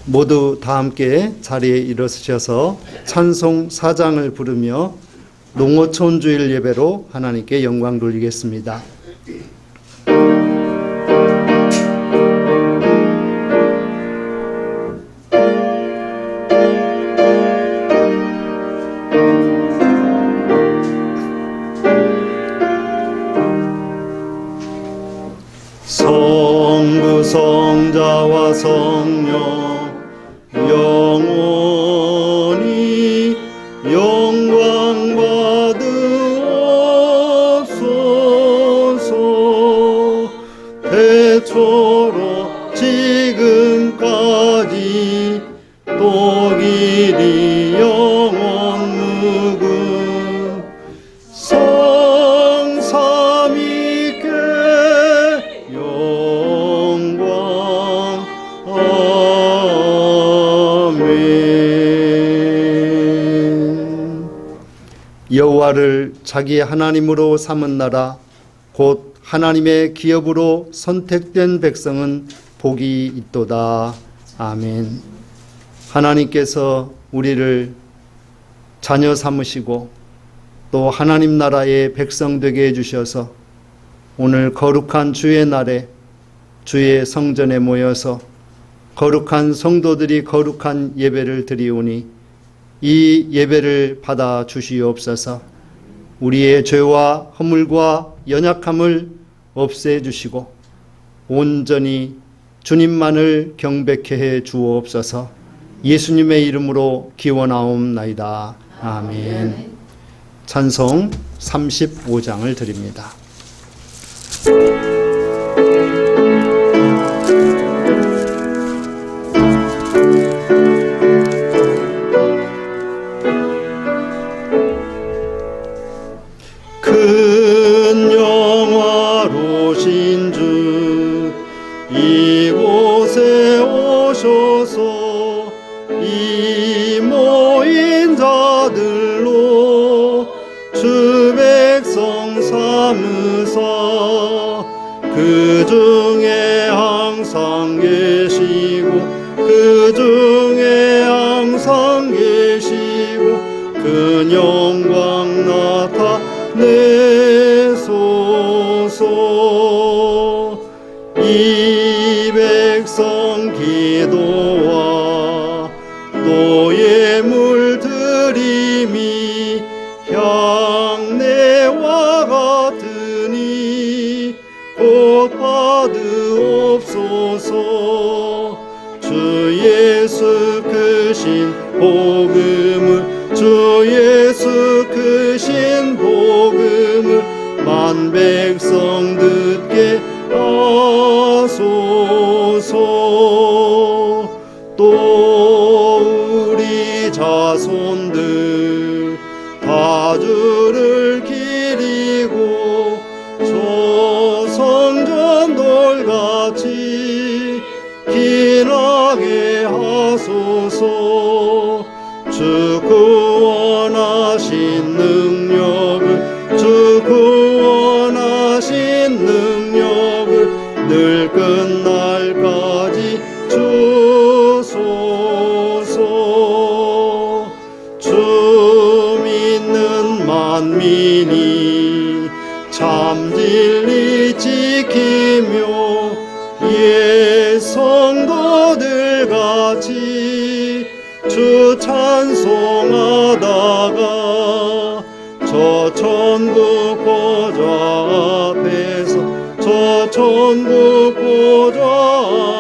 모두 다 함께 자리에 일어서셔서 찬송 4장을 부르며 농어촌 주일 예배로 하나님께 영광 돌리겠습니다. 성부 성자와 성령 영원히 영광 받으옵소서. 태초로 지금까지 또 길이 영원 무궁 성삼위께 영광 아멘. 여호와를 자기의 하나님으로 삼은 나라 곧 하나님의 기업으로 선택된 백성은 복이 있도다. 아멘. 하나님께서 우리를 자녀 삼으시고 또 하나님 나라의 백성 되게 해주셔서 오늘 거룩한 주의 날에 주의 성전에 모여서 거룩한 성도들이 거룩한 예배를 드리오니 이 예배를 받아 주시옵소서. 우리의 죄와 허물과 연약함을 없애주시고 온전히 주님만을 경배케 해 주옵소서. 예수님의 이름으로 기원하옵나이다. 아멘. 찬송 35장을 드립니다. 큰 영화로신 주 이곳에 오셔서 이 모인 자들로 주 백성 삼으사 그 중에 항상 계시고 그 중에 항상 계시고 그 영광 나타내소서. 이 백성 기도와 또 예물 드림이 향내와 같으니 곧 받으옵소서. 주 예수 크신 복음을 주 예수 크신 복음을 만 백성 듣게 하소서. 또 우리 자손들 다 주를 기리고 저 성전 돌같이 기나게 하소서. 주 구원하신 능력을 주 구원하신 능력을 늘 끝날까지 주소서. 주 믿는 만민이 참 진리 지키며 옛 성도들 같이 주 찬송하다가 저 천국 보좌 앞에서 저 천국 보좌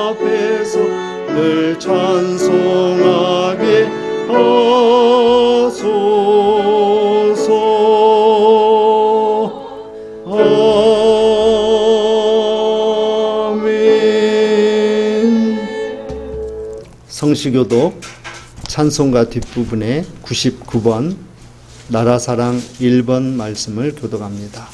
앞에서 늘 찬송하게 하소서. 아멘. 성시교도 찬송가 뒷부분에 99번 나라사랑 1번 말씀을 교독합니다.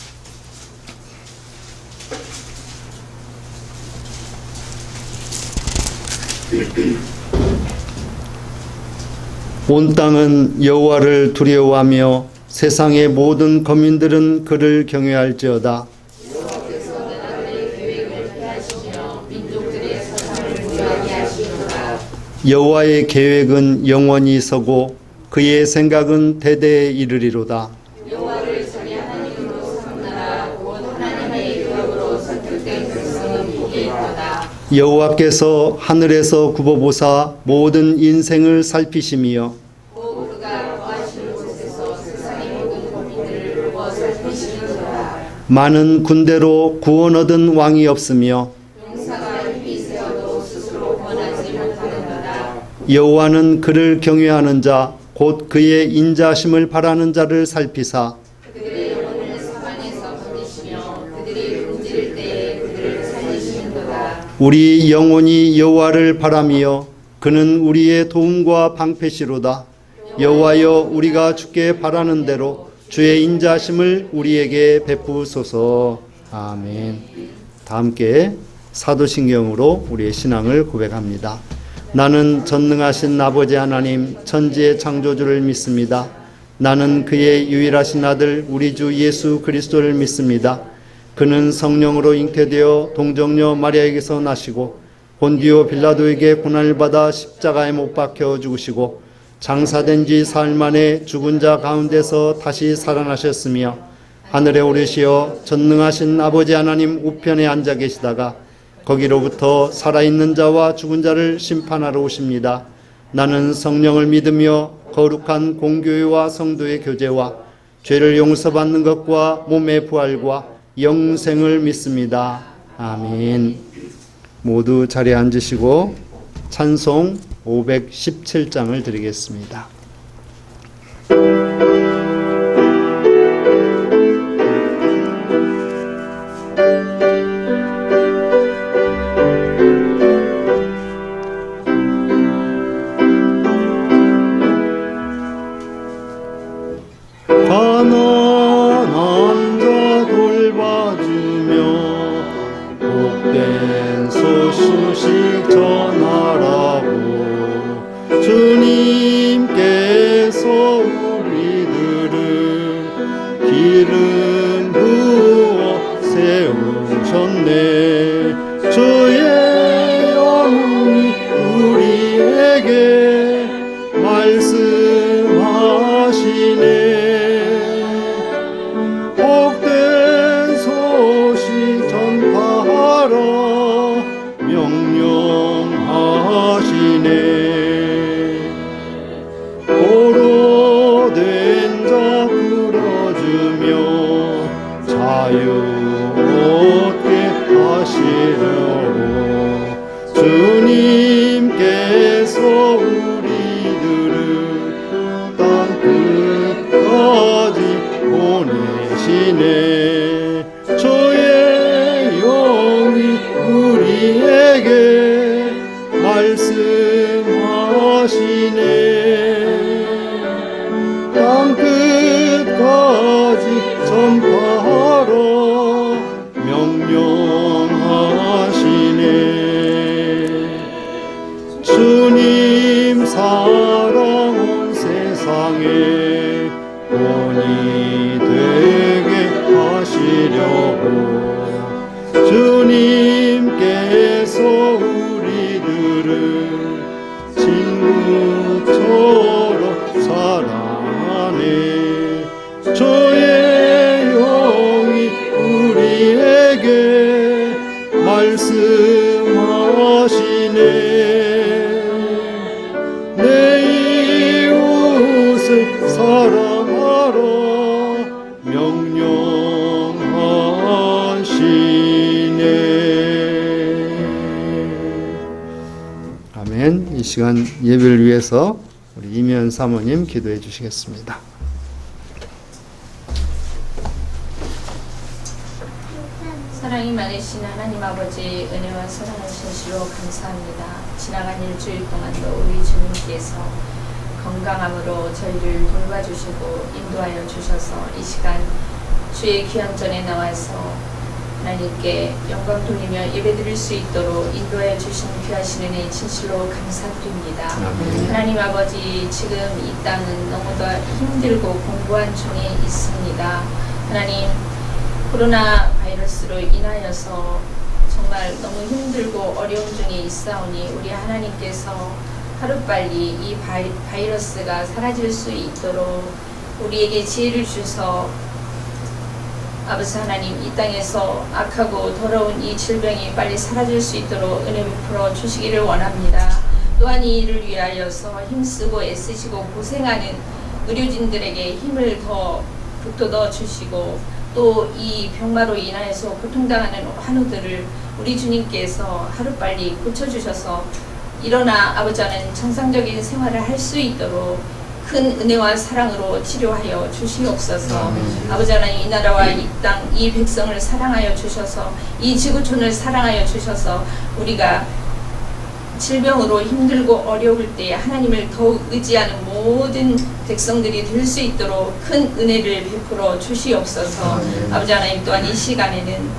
온 땅은 여호와를 두려워하며 세상의 모든 거민들은 그를 경외할지어다. 여호와께서 나라의 계획을 폐하시며 민족들의 사상을 무효하게 하시리로다. 여호와의 계획은 영원히 서고 그의 생각은 대대에 이르리로다. 여호와를 자기 하나님으로 삼나라 곧 하나님의 유업으로 선택된 백성은 복이 있도다. 여호와께서 하늘에서 굽어보사 모든 인생을 살피시며 또 그가 거하시는 곳에서 세상의 모든 고민들을 보고 살피시는도다. 많은 군대로 구원 얻은 왕이 없으며 용사가 힘이 세어도 스스로 구원하지 못하는도다. 여호와는 그를 경외하는 자 곧 그의 인자심을 바라는 자를 살피사 그들의 영혼을 사망에서 건지시며 그들이 굶주릴 때에 그들을 살리시는도다. 우리 영혼이 여호와를 바라며 그는 우리의 도움과 방패시로다. 여호와여 우리가 주께 바라는 대로 주의 인자심을 우리에게 베푸소서. 아멘. 다 함께 사도신경으로 우리의 신앙을 고백합니다. 나는 전능하신 아버지 하나님 천지의 창조주를 믿습니다. 나는 그의 유일하신 아들 우리 주 예수 그리스도를 믿습니다. 그는 성령으로 잉태되어 동정녀 마리아에게서 나시고 본디오 빌라도에게 고난을 받아 십자가에 못 박혀 죽으시고 장사된 지 사흘 만에 죽은 자 가운데서 다시 살아나셨으며 하늘에 오르시어 전능하신 아버지 하나님 우편에 앉아 계시다가 거기로부터 살아있는 자와 죽은 자를 심판하러 오십니다. 나는 성령을 믿으며 거룩한 공교회와 성도의 교제와 죄를 용서받는 것과 몸의 부활과 영생을 믿습니다. 아멘. 모두 자리에 앉으시고 찬송 517장을 드리겠습니다. 가난한 자 돌봐주며 복된 소식 전하라고 주님께서 우리들을 기름 부어 세우셨네. 주의 영이 우리에게 말씀하시네. 복된 소식 전파하라 명령하시네. 포로된 자 풀어주며 자유 얻게 하시려고 주님께서 우리들을 땅 끝까지 보내시네. 주의 영이 우리에게 말씀하시네. 땅 끝까지 전파하라 명령하시네. 주님 사랑 온 세상에 본이 되게 하시려고 주님께서 우리들을 친구처럼 사랑하네. 주의 영이 우리에게 말씀하시네. 내 이웃을 사랑하라 명령하시네. 아멘. 이 시간 예배를 위해서 우리 이면 사모님 기도해 주시겠습니다. 사랑이 많으신 하나님 아버지 은혜와 사랑을 진실로 감사합니다. 지나간 일주일 동안도 우리 주님께서 건강함으로 저희를 돌봐주시고 인도하여 주셔서 이 시간 주의 귀한 전에 나와서 하나님께 영광 돌리며 예배드릴 수 있도록 인도하여 주신 귀하신 은혜 진실로 감사드립니다. 하나님 아버지 지금 이 땅은 너무도 힘들고 공고한 중에 있습니다. 하나님 코로나 바이러스로 인하여서 정말 너무 힘들고 어려운 중에 있사오니 우리 하나님께서 하루빨리 이 바이러스가 사라질 수 있도록 우리에게 지혜를 주셔서 아버지 하나님, 이 땅에서 악하고 더러운 이 질병이 빨리 사라질 수 있도록 은혜 베풀어 주시기를 원합니다. 또한 이 일을 위하여서 힘쓰고 애쓰시고 고생하는 의료진들에게 힘을 더 북돋워 주시고, 또 이 병마로 인하여서 고통당하는 환우들을 우리 주님께서 하루빨리 고쳐주셔서 일어나 아버지 하나님 정상적인 생활을 할 수 있도록 큰 은혜와 사랑으로 치료하여 주시옵소서. 아버지 하나님, 이 나라와 이 땅, 이 백성을 사랑하여 주셔서, 이 지구촌을 사랑하여 주셔서 우리가 질병으로 힘들고 어려울 때 하나님을 더욱 의지하는 모든 백성들이 될 수 있도록 큰 은혜를 베풀어 주시옵소서. 아버지 하나님, 또한 이 시간에는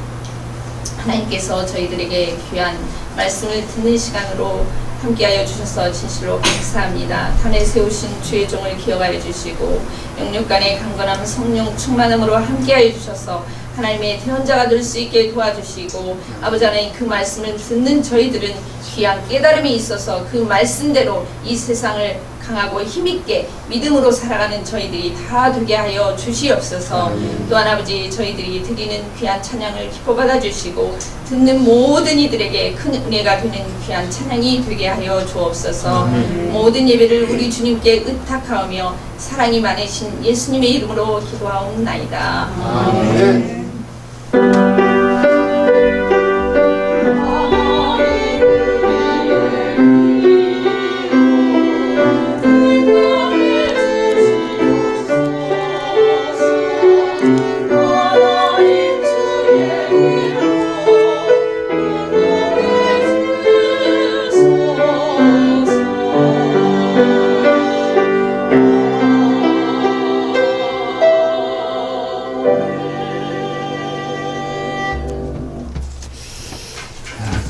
하나님께서 저희들에게 귀한 말씀을 듣는 시간으로 함께하여 주셔서 진실로 감사합니다. 단에 세우신 주의 종을 기억하여 주시고 영육간의 강건함 성령 충만함으로 함께하여 주셔서 하나님의 대언자가 될 수 있게 도와주시고, 아버지 하나님, 그 말씀을 듣는 저희들은 귀한 깨달음이 있어서 그 말씀대로 이 세상을 강하고 힘있게 믿음으로 살아가는 저희들이 다 되게 하여 주시옵소서. 또한 아버지, 저희들이 드리는 귀한 찬양을 기뻐 받아주시고 듣는 모든 이들에게 큰 은혜가 되는 귀한 찬양이 되게 하여 주옵소서. 모든 예배를 우리 주님께 의탁하며 사랑이 많으신 예수님의 이름으로 기도하옵나이다. 아멘.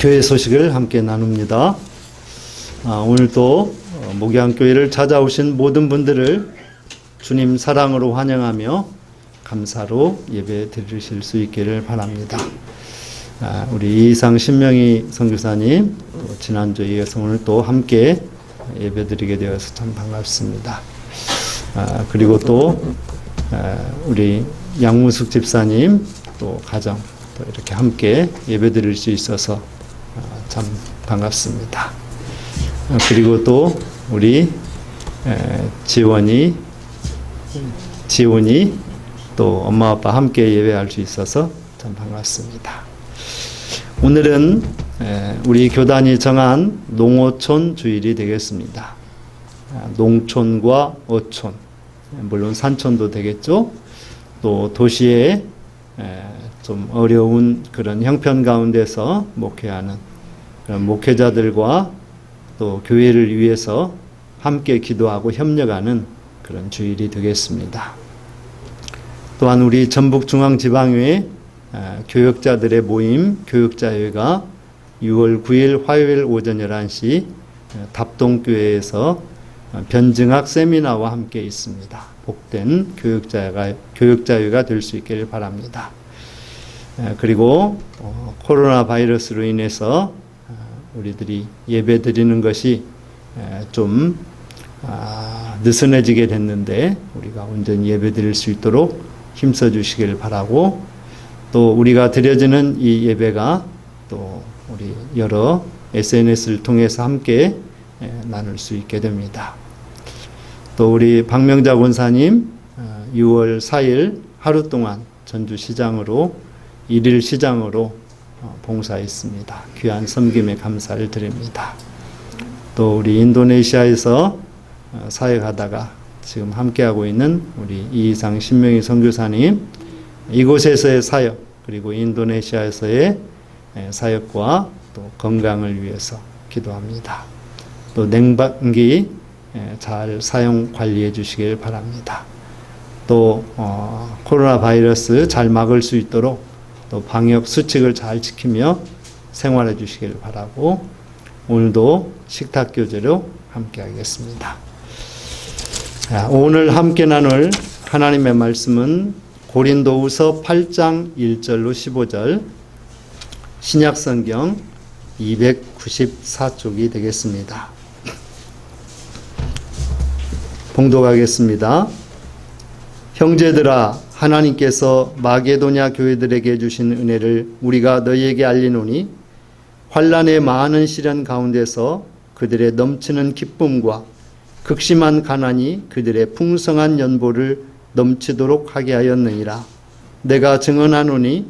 교회 소식을 함께 나눕니다. 오늘도 목양교회를 찾아오신 모든 분들을 주님 사랑으로 환영하며 감사로 예배 드리실 수 있기를 바랍니다. 우리 이상 신명희 선교사님, 지난주에 이어서 오늘 또 함께 예배 드리게 되어서 참 반갑습니다. 그리고 또 우리 양무숙 집사님, 또 가정 또 이렇게 함께 예배 드릴 수 있어서 참 반갑습니다. 그리고 또 우리 지원이 또 엄마 아빠 함께 예배할 수 있어서 참 반갑습니다. 오늘은 우리 교단이 정한 농어촌 주일이 되겠습니다. 농촌과 어촌, 물론 산촌도 되겠죠. 또 도시에 좀 어려운 그런 형편 가운데서 목회하는 그런 목회자들과 또 교회를 위해서 함께 기도하고 협력하는 그런 주일이 되겠습니다. 또한 우리 전북중앙지방교회 교역자들의 모임 교역자회가 6월 9일 화요일 오전 11시 답동교회에서 변증학 세미나와 함께 있습니다. 복된 교역자회가 될 수 있기를 바랍니다. 그리고 코로나 바이러스로 인해서 우리들이 예배 드리는 것이 좀 느슨해지게 됐는데 우리가 온전히 예배 드릴 수 있도록 힘써 주시길 바라고, 또 우리가 드려지는 이 예배가 또 우리 여러 SNS를 통해서 함께 나눌 수 있게 됩니다. 또 우리 박명자 권사님 6월 4일 하루 동안 전주시장으로 1일 시장으로 봉사했습니다. 귀한 섬김에 감사를 드립니다. 또 우리 인도네시아에서 사역하다가 지금 함께하고 있는 우리 이상 신명희 선교사님, 이곳에서의 사역 그리고 인도네시아에서의 사역과 또 건강을 위해서 기도합니다. 또 냉방기 잘 사용 관리해 주시길 바랍니다. 또 코로나 바이러스 잘 막을 수 있도록 또 방역 수칙을 잘 지키며 생활해 주시길 바라고, 오늘도 식탁 교제로 함께 하겠습니다. 오늘 함께 나눌 하나님의 말씀은 고린도후서 8장 1절로 15절, 신약성경 294쪽이 되겠습니다. 봉독하겠습니다. 형제들아, 하나님께서 마게도냐 교회들에게 주신 은혜를 우리가 너희에게 알리노니 환난의 많은 시련 가운데서 그들의 넘치는 기쁨과 극심한 가난이 그들의 풍성한 연보를 넘치도록 하게 하였느니라. 내가 증언하노니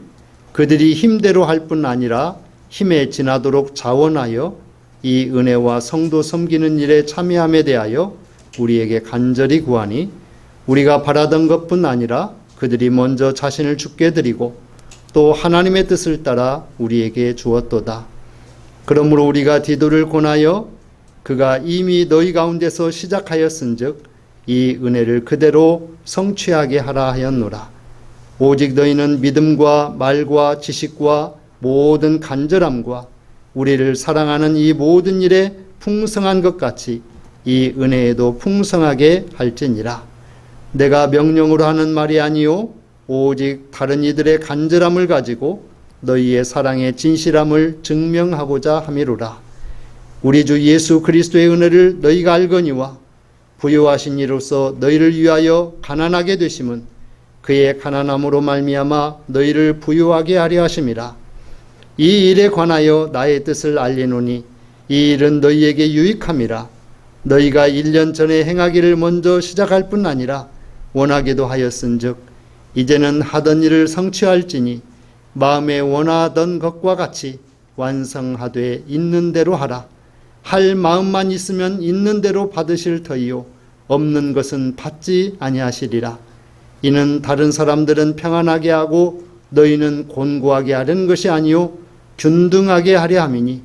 그들이 힘대로 할 뿐 아니라 힘에 지나도록 자원하여 이 은혜와 성도 섬기는 일에 참여함에 대하여 우리에게 간절히 구하니 우리가 바라던 것뿐 아니라 그들이 먼저 자신을 주께 드리고 또 하나님의 뜻을 따라 우리에게 주었도다. 그러므로 우리가 디도를 권하여 그가 이미 너희 가운데서 시작하였은즉 이 은혜를 그대로 성취하게 하라 하였노라. 오직 너희는 믿음과 말과 지식과 모든 간절함과 우리를 사랑하는 이 모든 일에 풍성한 것 같이 이 은혜에도 풍성하게 할지니라. 내가 명령으로 하는 말이 아니요 오직 다른 이들의 간절함을 가지고 너희의 사랑의 진실함을 증명하고자 함이로라. 우리 주 예수 그리스도의 은혜를 너희가 알거니와 부요하신 이로서 너희를 위하여 가난하게 되심은 그의 가난함으로 말미암아 너희를 부요하게 하려 하심이라. 이 일에 관하여 나의 뜻을 알리노니 이 일은 너희에게 유익함이라. 너희가 1년 전에 행하기를 먼저 시작할 뿐 아니라 원하기도 하였은즉 이제는 하던 일을 성취할지니 마음에 원하던 것과 같이 완성하되 있는 대로 하라. 할 마음만 있으면 있는 대로 받으실 터이요 없는 것은 받지 아니하시리라. 이는 다른 사람들은 평안하게 하고 너희는 곤고하게 하려는 것이 아니요 균등하게 하려 함이니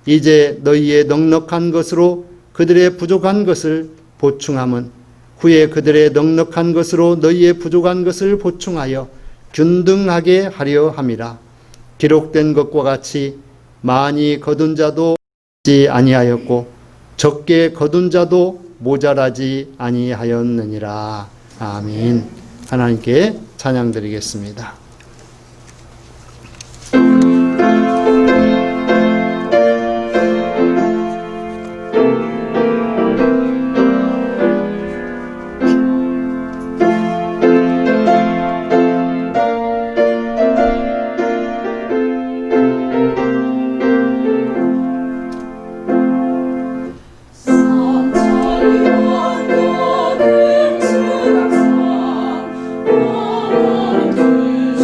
이제 너희의 넉넉한 것으로 그들의 부족한 것을 보충함은 후에 그들의 넉넉한 것으로 너희의 부족한 것을 보충하여 균등하게 하려 함이라. 기록된 것과 같이 많이 거둔 자도 지 아니하였고 적게 거둔 자도 모자라지 아니하였느니라. 아멘. 하나님께 찬양드리겠습니다. 주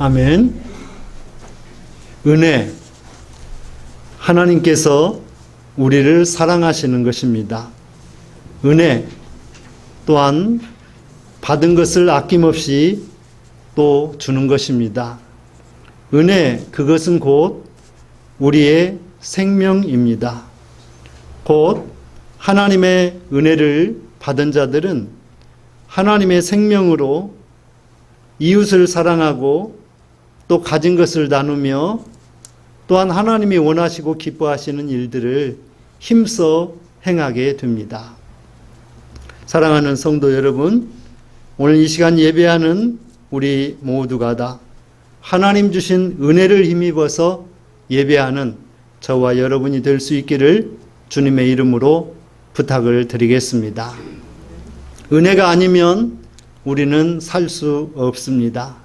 아멘. 은혜. 하나님께서 우리를 사랑하시는 것입니다. 은혜 또한 받은 것을 아낌없이 또 주는 것입니다. 은혜, 그것은 곧 우리의 생명입니다. 곧 하나님의 은혜를 받은 자들은 하나님의 생명으로 이웃을 사랑하고 또 가진 것을 나누며 또한 하나님이 원하시고 기뻐하시는 일들을 힘써 행하게 됩니다. 사랑하는 성도 여러분, 오늘 이 시간 예배하는 우리 모두가 다 하나님 주신 은혜를 힘입어서 예배하는 저와 여러분이 될 수 있기를 주님의 이름으로 부탁을 드리겠습니다. 은혜가 아니면 우리는 살 수 없습니다.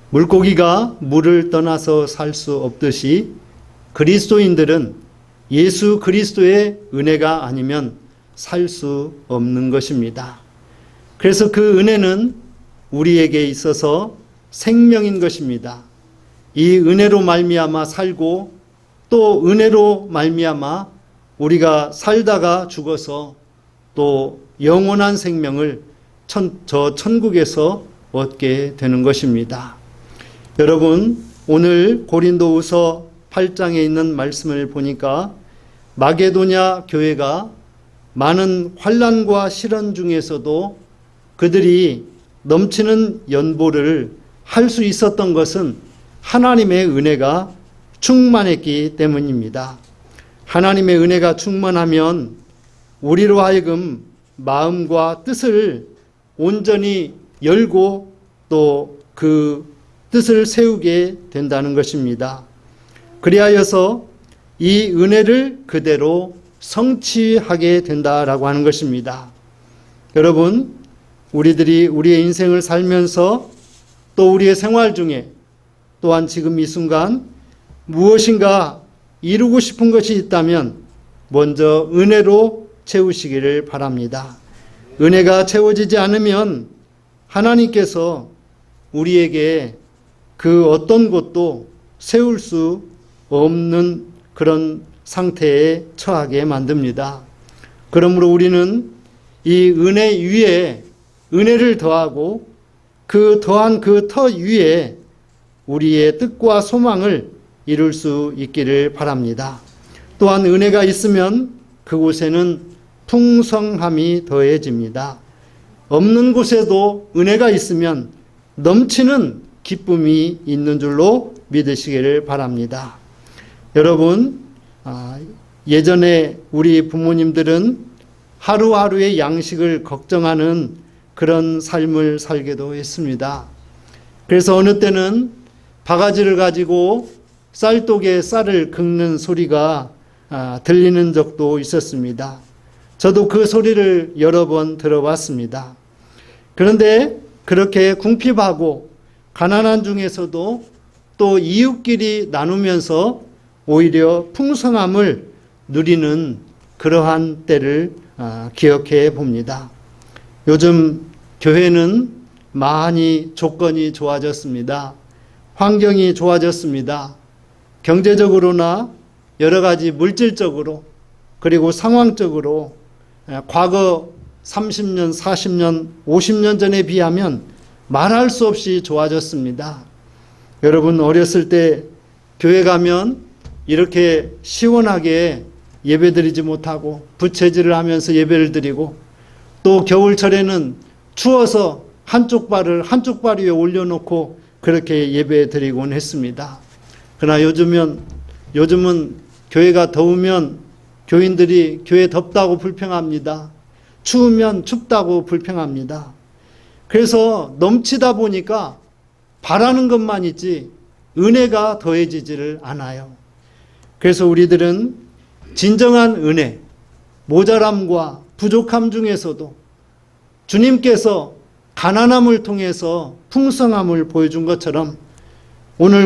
물고기가 물을 떠나서 살 수 없듯이 그리스도인들은 예수 그리스도의 은혜가 아니면 살 수 없는 것입니다. 그래서 그 은혜는 우리에게 있어서 생명인 것입니다. 이 은혜로 말미암아 살고 또 은혜로 말미암아 우리가 살다가 죽어서 또 영원한 생명을 저 천국에서 얻게 되는 것입니다. 여러분, 오늘 고린도후서 8장에 있는 말씀을 보니까 마게도냐 교회가 많은 환난과 시련 중에서도 그들이 넘치는 연보를 할 수 있었던 것은 하나님의 은혜가 충만했기 때문입니다. 하나님의 은혜가 충만하면 우리로 하여금 마음과 뜻을 온전히 열고 또 그 뜻을 세우게 된다는 것입니다. 그리하여서 이 은혜를 그대로 성취하게 된다라고 하는 것입니다. 여러분, 우리들이 우리의 인생을 살면서 또 우리의 생활 중에 또한 지금 이 순간 무엇인가 이루고 싶은 것이 있다면 먼저 은혜로 채우시기를 바랍니다. 은혜가 채워지지 않으면 하나님께서 우리에게 그 어떤 것도 세울 수 없는 그런 상태에 처하게 만듭니다. 그러므로 우리는 이 은혜 위에 은혜를 더하고 그 더한 그 터 위에 우리의 뜻과 소망을 이룰 수 있기를 바랍니다. 또한 은혜가 있으면 그곳에는 풍성함이 더해집니다. 없는 곳에도 은혜가 있으면 넘치는 기쁨이 있는 줄로 믿으시기를 바랍니다. 여러분, 예전에 우리 부모님들은 하루하루의 양식을 걱정하는 그런 삶을 살기도 했습니다. 그래서 어느 때는 바가지를 가지고 쌀독에 쌀을 긁는 소리가 들리는 적도 있었습니다. 저도 그 소리를 여러 번 들어봤습니다. 그런데 그렇게 궁핍하고 가난한 중에서도 또 이웃끼리 나누면서 오히려 풍성함을 누리는 그러한 때를 기억해 봅니다. 요즘 교회는 많이 조건이 좋아졌습니다. 환경이 좋아졌습니다. 경제적으로나 여러 가지 물질적으로 그리고 상황적으로 과거 30년, 40년, 50년 전에 비하면 말할 수 없이 좋아졌습니다. 여러분, 어렸을 때 교회 가면 이렇게 시원하게 예배드리지 못하고 부채질을 하면서 예배를 드리고 또 겨울철에는 추워서 한쪽 발을 한쪽 발 위에 올려놓고 그렇게 예배 드리곤 했습니다. 그러나 요즘은 교회가 더우면 교인들이 교회 덥다고 불평합니다. 추우면 춥다고 불평합니다. 그래서 넘치다 보니까 바라는 것만 있지 은혜가 더해지지를 않아요. 그래서 우리들은 진정한 은혜, 모자람과 부족함 중에서도 주님께서 가난함을 통해서 풍성함을 보여준 것처럼 오늘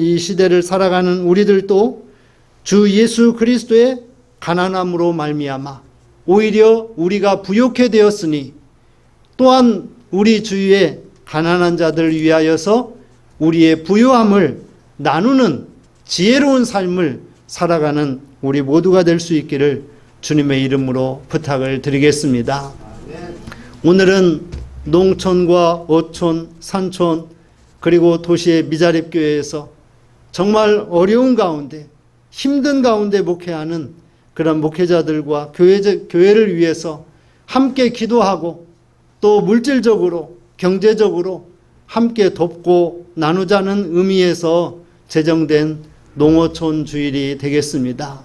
이 시대를 살아가는 우리들도 주 예수 그리스도의 가난함으로 말미암아 오히려 우리가 부욕해 되었으니 또한 우리 주위의 가난한 자들을 위하여서 우리의 부유함을 나누는 지혜로운 삶을 살아가는 우리 모두가 될 수 있기를 주님의 이름으로 부탁을 드리겠습니다. 오늘은 농촌과 어촌, 산촌, 그리고 도시의 미자립교회에서 정말 어려운 가운데, 힘든 가운데 목회하는 그런 목회자들과 교회를 위해서 함께 기도하고 또 물질적으로, 경제적으로 함께 돕고 나누자는 의미에서 제정된 농어촌 주일이 되겠습니다.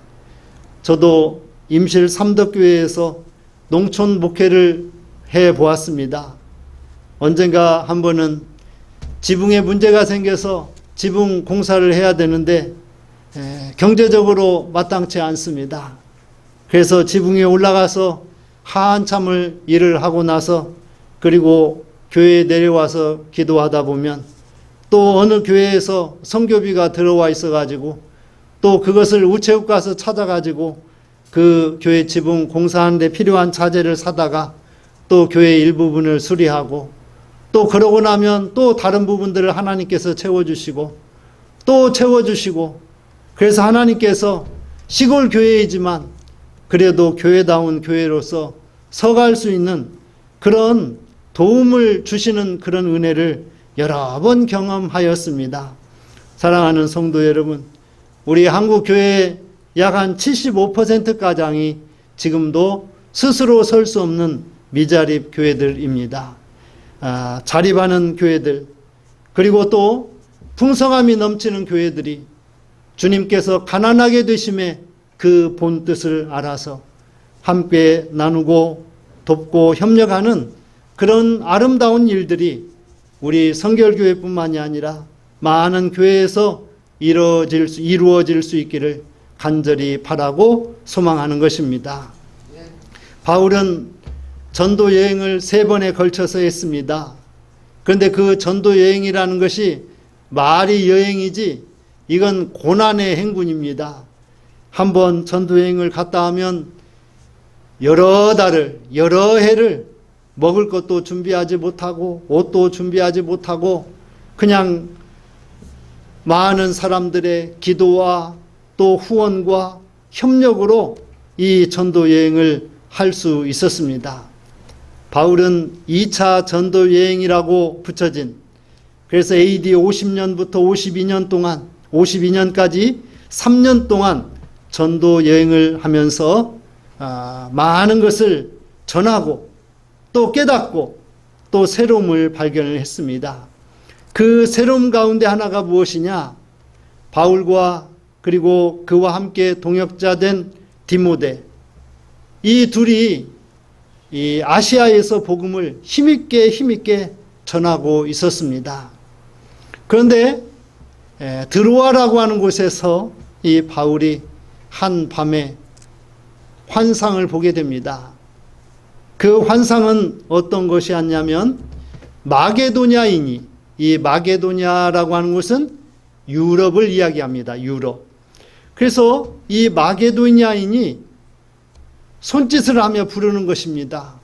저도 임실 삼덕교회에서 농촌 목회를 해보았습니다. 언젠가 한 번은 지붕에 문제가 생겨서 지붕 공사를 해야 되는데 경제적으로 마땅치 않습니다. 그래서 지붕에 올라가서 한참을 일을 하고 나서 그리고 교회에 내려와서 기도하다 보면 또 어느 교회에서 선교비가 들어와 있어가지고 또 그것을 우체국 가서 찾아가지고 그 교회 지붕 공사하는 데 필요한 자재를 사다가 또 교회 일부분을 수리하고 또 그러고 나면 또 다른 부분들을 하나님께서 채워주시고 또 채워주시고 그래서 하나님께서 시골 교회이지만 그래도 교회다운 교회로서 서갈 수 있는 그런 도움을 주시는 그런 은혜를 여러 번 경험하였습니다. 사랑하는 성도 여러분, 우리 한국 교회의 약 한 75%가량이 지금도 스스로 설 수 없는 미자립 교회들입니다. 자립하는 교회들, 그리고 또 풍성함이 넘치는 교회들이 주님께서 가난하게 되심에 그 본뜻을 알아서 함께 나누고 돕고 협력하는 그런 아름다운 일들이 우리 성결교회뿐만이 아니라 많은 교회에서 이루어질 수 있기를 간절히 바라고 소망하는 것입니다. 바울은 전도 여행을 3번에 걸쳐서 했습니다. 그런데 그 전도 여행이라는 것이 말이 여행이지 이건 고난의 행군입니다. 한번 전도 여행을 갔다 하면 여러 달을, 여러 해를 먹을 것도 준비하지 못하고 옷도 준비하지 못하고 그냥 많은 사람들의 기도와 또 후원과 협력으로 이 전도 여행을 할 수 있었습니다. 바울은 2차 전도 여행이라고 붙여진, 그래서 AD 50년부터 52년 동안 52년까지 3년 동안 전도 여행을 하면서 많은 것을 전하고 또 깨닫고 또 새로움을 발견을 했습니다. 그 새로움 가운데 하나가 무엇이냐? 바울과 그리고 그와 함께 동역자 된 디모데, 이 둘이 이 아시아에서 복음을 힘있게 전하고 있었습니다. 그런데 드로아라고 하는 곳에서 이 바울이 한 밤에 환상을 보게 됩니다. 그 환상은 어떤 것이었냐면 마게도냐인이, 이 마게도냐라고 하는 곳은 유럽을 이야기합니다. 유럽. 그래서 이 마게도냐인이 손짓을 하며 부르는 것입니다.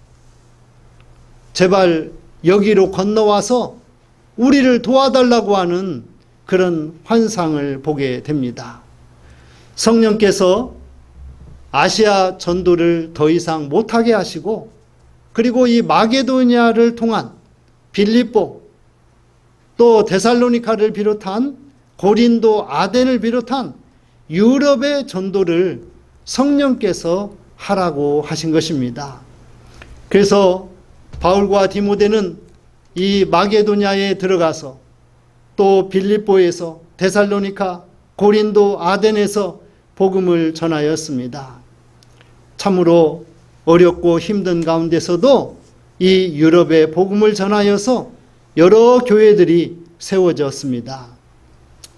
제발 여기로 건너와서 우리를 도와달라고 하는 그런 환상을 보게 됩니다. 성령께서 아시아 전도를 더 이상 못하게 하시고 그리고 이 마게도냐를 통한 빌립보 또 데살로니카를 비롯한 고린도 아덴을 비롯한 유럽의 전도를 성령께서 하라고 하신 것입니다. 그래서 바울과 디모데는 이 마게도냐에 들어가서 또 빌립보에서 데살로니카, 고린도, 아덴에서 복음을 전하였습니다. 참으로 어렵고 힘든 가운데서도 이 유럽의 복음을 전하여서 여러 교회들이 세워졌습니다.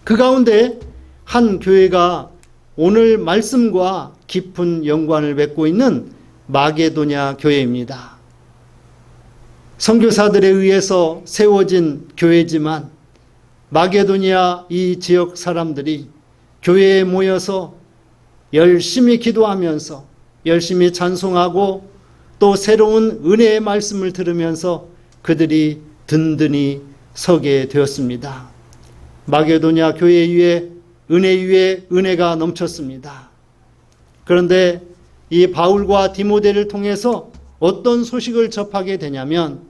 그 가운데 한 교회가 오늘 말씀과 깊은 연관을 맺고 있는 마게도냐 교회입니다. 선교사들에 의해서 세워진 교회지만 마게도냐 이 지역 사람들이 교회에 모여서 열심히 기도하면서 열심히 찬송하고 또 새로운 은혜의 말씀을 들으면서 그들이 든든히 서게 되었습니다. 마게도냐 교회 위에 은혜가 넘쳤습니다. 그런데 이 바울과 디모데를 통해서 어떤 소식을 접하게 되냐면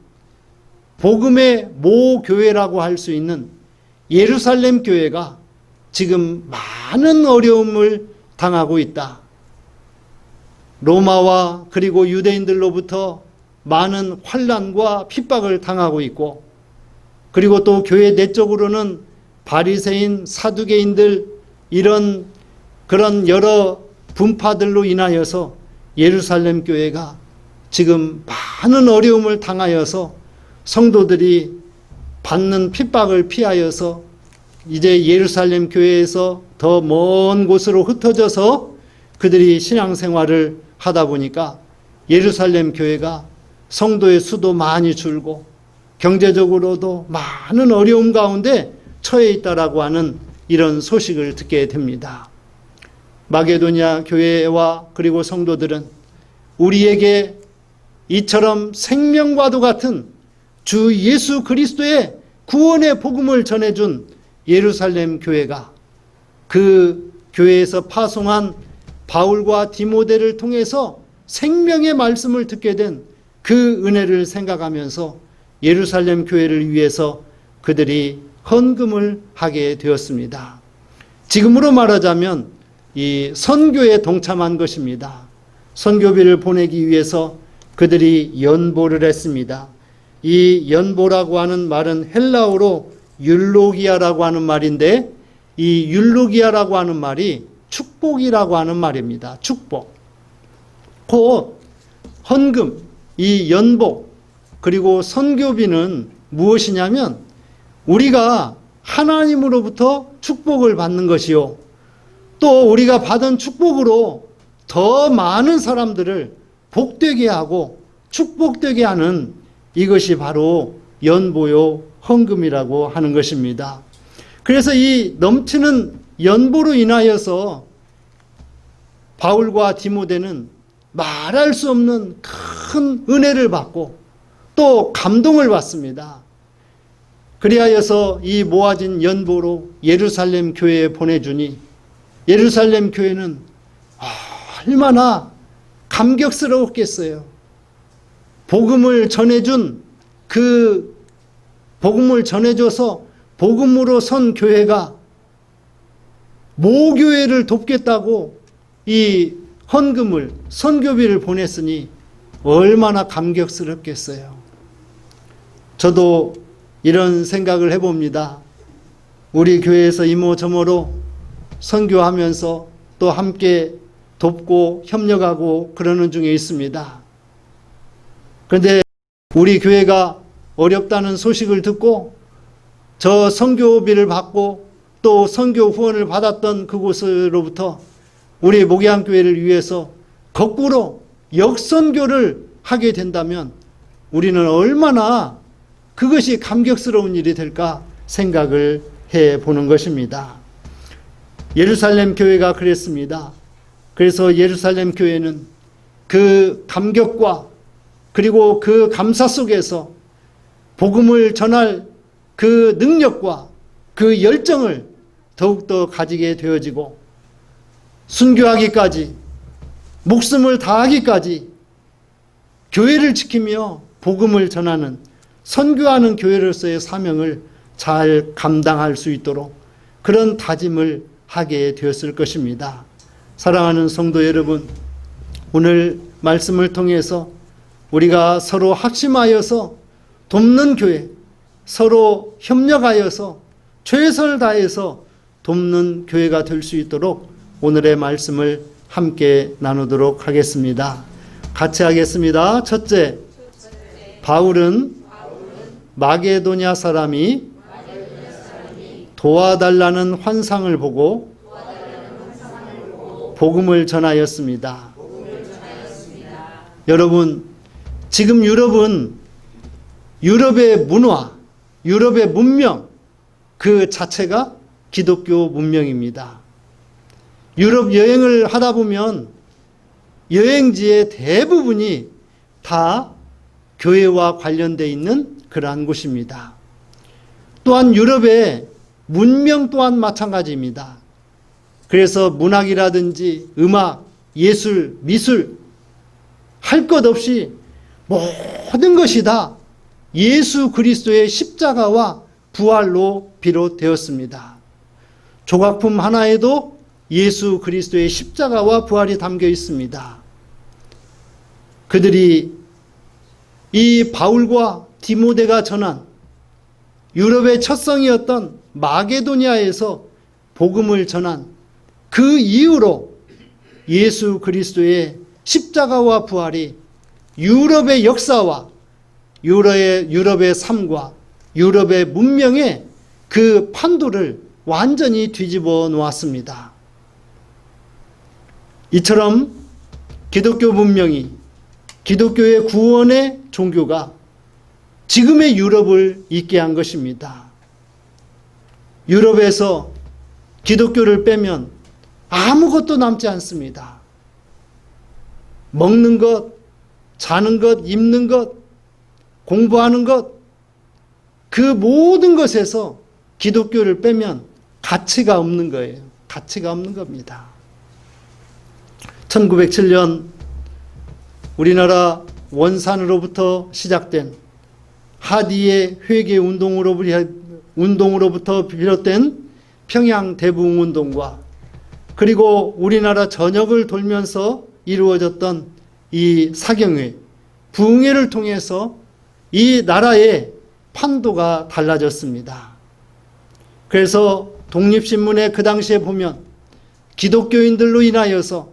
복음의 모교회라고 할 수 있는 예루살렘 교회가 지금 많은 어려움을 당하고 있다. 로마와 그리고 유대인들로부터 많은 환난과 핍박을 당하고 있고, 그리고 또 교회 내적으로는 바리새인, 사두개인들 그런 여러 분파들로 인하여서 예루살렘 교회가 지금 많은 어려움을 당하여서 성도들이 받는 핍박을 피하여서 이제 예루살렘 교회에서 더 먼 곳으로 흩어져서 그들이 신앙생활을 하다 보니까 예루살렘 교회가 성도의 수도 많이 줄고 경제적으로도 많은 어려움 가운데 처해 있다라고 하는 이런 소식을 듣게 됩니다. 마게도냐 교회와 그리고 성도들은 우리에게 이처럼 생명과도 같은 주 예수 그리스도의 구원의 복음을 전해준 예루살렘 교회가 그 교회에서 파송한 바울과 디모데를 통해서 생명의 말씀을 듣게 된 그 은혜를 생각하면서 예루살렘 교회를 위해서 그들이 헌금을 하게 되었습니다. 지금으로 말하자면 이 선교에 동참한 것입니다. 선교비를 보내기 위해서 그들이 연보를 했습니다. 이 연보라고 하는 말은 헬라어로 율로기아라고 하는 말인데, 이 율로기아라고 하는 말이 축복이라고 하는 말입니다. 축복. 곧 헌금, 이 연보, 그리고 선교비는 무엇이냐면 우리가 하나님으로부터 축복을 받는 것이요, 또 우리가 받은 축복으로 더 많은 사람들을 복되게 하고 축복되게 하는, 이것이 바로 연보요 헌금이라고 하는 것입니다. 그래서 이 넘치는 연보로 인하여서 바울과 디모데는 말할 수 없는 큰 은혜를 받고 또 감동을 받습니다. 그리하여서 이 모아진 연보로 예루살렘 교회에 보내주니 예루살렘 교회는 얼마나 감격스러웠겠어요. 복음을 전해준 복음을 전해줘서 복음으로 선 교회가 모교회를 돕겠다고 이 헌금을, 선교비를 보냈으니 얼마나 감격스럽겠어요. 저도 이런 생각을 해봅니다. 우리 교회에서 이모저모로 선교하면서 또 함께 돕고 협력하고 그러는 중에 있습니다. 그런데 우리 교회가 어렵다는 소식을 듣고 저 선교비를 받고 또 선교 후원을 받았던 그곳으로부터 우리 목양교회를 위해서 거꾸로 역선교를 하게 된다면 우리는 얼마나 그것이 감격스러운 일이 될까 생각을 해보는 것입니다. 예루살렘 교회가 그랬습니다. 그래서 예루살렘 교회는 그 감격과 그리고 그 감사 속에서 복음을 전할 그 능력과 그 열정을 더욱더 가지게 되어지고 순교하기까지, 목숨을 다하기까지 교회를 지키며 복음을 전하는, 선교하는 교회로서의 사명을 잘 감당할 수 있도록 그런 다짐을 하게 되었을 것입니다. 사랑하는 성도 여러분, 오늘 말씀을 통해서 우리가 서로 합심하여서 돕는 교회, 서로 협력하여서 최선을 다해서 돕는 교회가 될 수 있도록 오늘의 말씀을 함께 나누도록 하겠습니다. 같이 하겠습니다. 첫째, 바울은 마게도냐 사람이 도와달라는 환상을 보고 복음을 전하였습니다. 여러분, 지금 유럽은 유럽의 문화, 유럽의 문명 그 자체가 기독교 문명입니다. 유럽 여행을 하다 보면 여행지의 대부분이 다 교회와 관련되어 있는 그러한 곳입니다. 또한 유럽의 문명 또한 마찬가지입니다. 그래서 문학이라든지 음악, 예술, 미술 할 것 없이 모든 것이 다 예수 그리스도의 십자가와 부활로 비롯되었습니다. 조각품 하나에도 예수 그리스도의 십자가와 부활이 담겨 있습니다. 그들이 이 바울과 디모데가 전한 유럽의 첫성이었던 마게도니아에서 복음을 전한 그 이후로 예수 그리스도의 십자가와 부활이 유럽의 역사와 유럽의 삶과 유럽의 문명의 그 판도를 완전히 뒤집어 놓았습니다. 이처럼 기독교 문명이, 기독교의 구원의 종교가 지금의 유럽을 있게 한 것입니다. 유럽에서 기독교를 빼면 아무것도 남지 않습니다. 먹는 것, 자는 것, 입는 것, 공부하는 것, 그 모든 것에서 기독교를 빼면 가치가 없는 거예요. 가치가 없는 겁니다. 1907년 우리나라 원산으로부터 시작된 하디의 회개 운동으로부터 비롯된 평양 대부흥운동과 그리고 우리나라 전역을 돌면서 이루어졌던 이 사경회, 부흥회를 통해서 이 나라의 판도가 달라졌습니다. 그래서 독립신문에 그 당시에 보면 기독교인들로 인하여서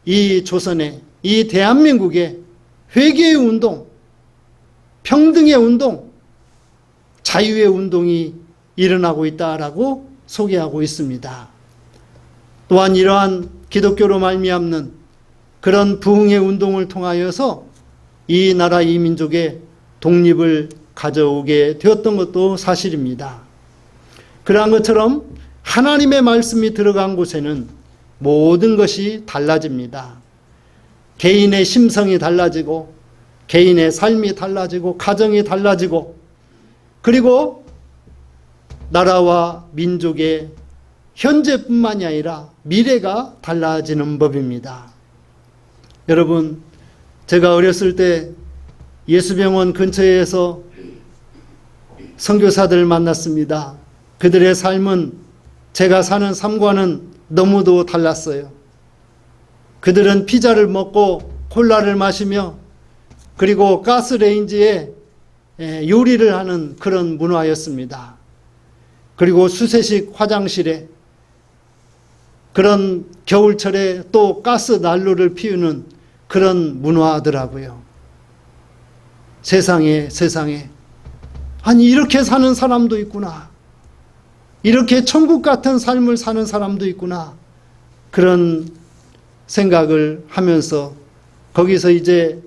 이 조선의, 이 대한민국의 회개의 운동, 평등의 운동, 자유의 운동이 일어나고 있다라고 소개하고 있습니다. 또한 이러한 기독교로 말미암는 그런 부흥의 운동을 통하여서 이 나라 이 민족의 독립을 가져오게 되었던 것도 사실입니다. 그러한 것처럼 하나님의 말씀이 들어간 곳에는 모든 것이 달라집니다. 개인의 심성이 달라지고 개인의 삶이 달라지고 가정이 달라지고 그리고 나라와 민족의 현재뿐만이 아니라 미래가 달라지는 법입니다. 여러분, 제가 어렸을 때 예수병원 근처에서 선교사들을 만났습니다. 그들의 삶은 제가 사는 삶과는 너무도 달랐어요. 그들은 피자를 먹고 콜라를 마시며 그리고 가스레인지에 요리를 하는 그런 문화였습니다. 그리고 수세식 화장실에 그런 겨울철에 또 가스 난로를 피우는 그런 문화더라고요. 세상에 아니 이렇게 사는 사람도 있구나. 이렇게 천국 같은 삶을 사는 사람도 있구나. 그런 생각을 하면서 거기서 이제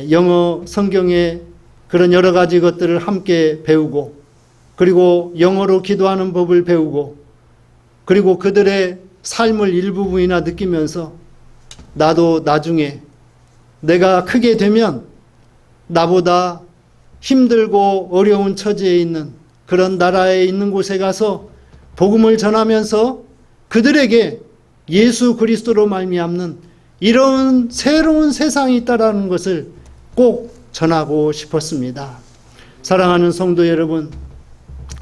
영어 성경의 그런 여러 가지 것들을 함께 배우고 그리고 영어로 기도하는 법을 배우고 그리고 그들의 삶을 일부분이나 느끼면서 나도 나중에 내가 크게 되면 나보다 힘들고 어려운 처지에 있는 그런 나라에 있는 곳에 가서 복음을 전하면서 그들에게 예수 그리스도로 말미암는 이런 새로운 세상이 있다라는 것을 꼭 전하고 싶었습니다. 사랑하는 성도 여러분,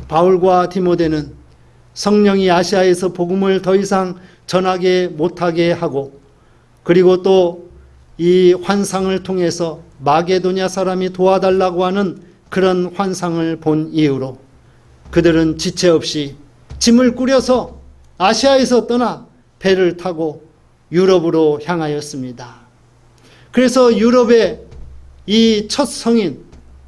바울과 디모데는 성령이 아시아에서 복음을 더 이상 전하게 못하게 하고 그리고 또 이 환상을 통해서 마게도냐 사람이 도와달라고 하는 그런 환상을 본 이후로 그들은 지체 없이 짐을 꾸려서 아시아에서 떠나 배를 타고 유럽으로 향하였습니다. 그래서 유럽의 이 첫 성인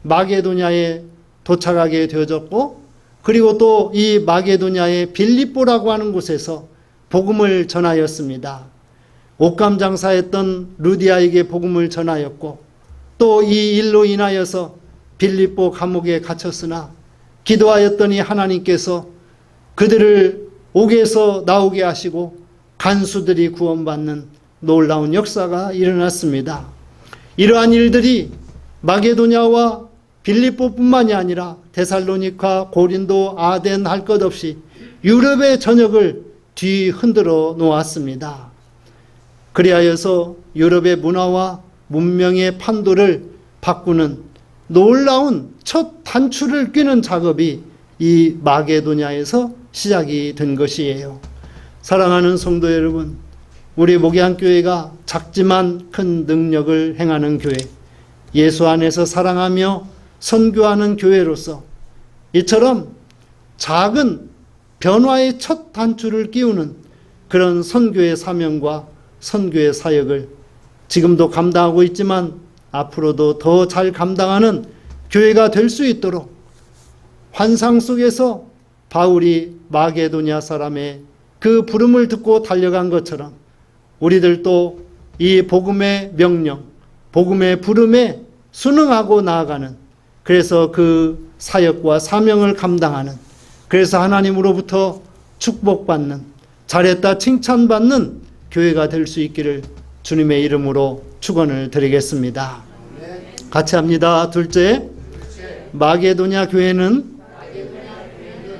마게도냐에 도착하게 되어졌고 그리고 또 이 마게도냐의 빌립보라고 하는 곳에서 복음을 전하였습니다. 옷감 장사했던 루디아에게 복음을 전하였고 또 이 일로 인하여서 빌립보 감옥에 갇혔으나 기도하였더니 하나님께서 그들을 옥에서 나오게 하시고 간수들이 구원받는 놀라운 역사가 일어났습니다. 이러한 일들이 마게도냐와 빌립보뿐만이 아니라 데살로니가, 고린도, 아덴 할 것 없이 유럽의 전역을 뒤흔들어 놓았습니다. 그리하여서 유럽의 문화와 문명의 판도를 바꾸는 놀라운 첫 단추를 꿰는 작업이 이 마게도냐에서 시작이 된 것이에요. 사랑하는 성도 여러분, 우리 목양교회가 작지만 큰 능력을 행하는 교회, 예수 안에서 사랑하며 선교하는 교회로서 이처럼 작은 변화의 첫 단추를 끼우는 그런 선교의 사명과 선교의 사역을 지금도 감당하고 있지만 앞으로도 더 잘 감당하는 교회가 될 수 있도록 환상 속에서 바울이 마게도냐 사람의 그 부름을 듣고 달려간 것처럼 우리들도 이 복음의 명령, 복음의 부름에 순응하고 나아가는, 그래서 그 사역과 사명을 감당하는, 그래서 하나님으로부터 축복받는, 잘했다 칭찬받는 교회가 될 수 있기를 주님의 이름으로 축원을 드리겠습니다. 같이 합니다. 둘째, 마게도냐 교회는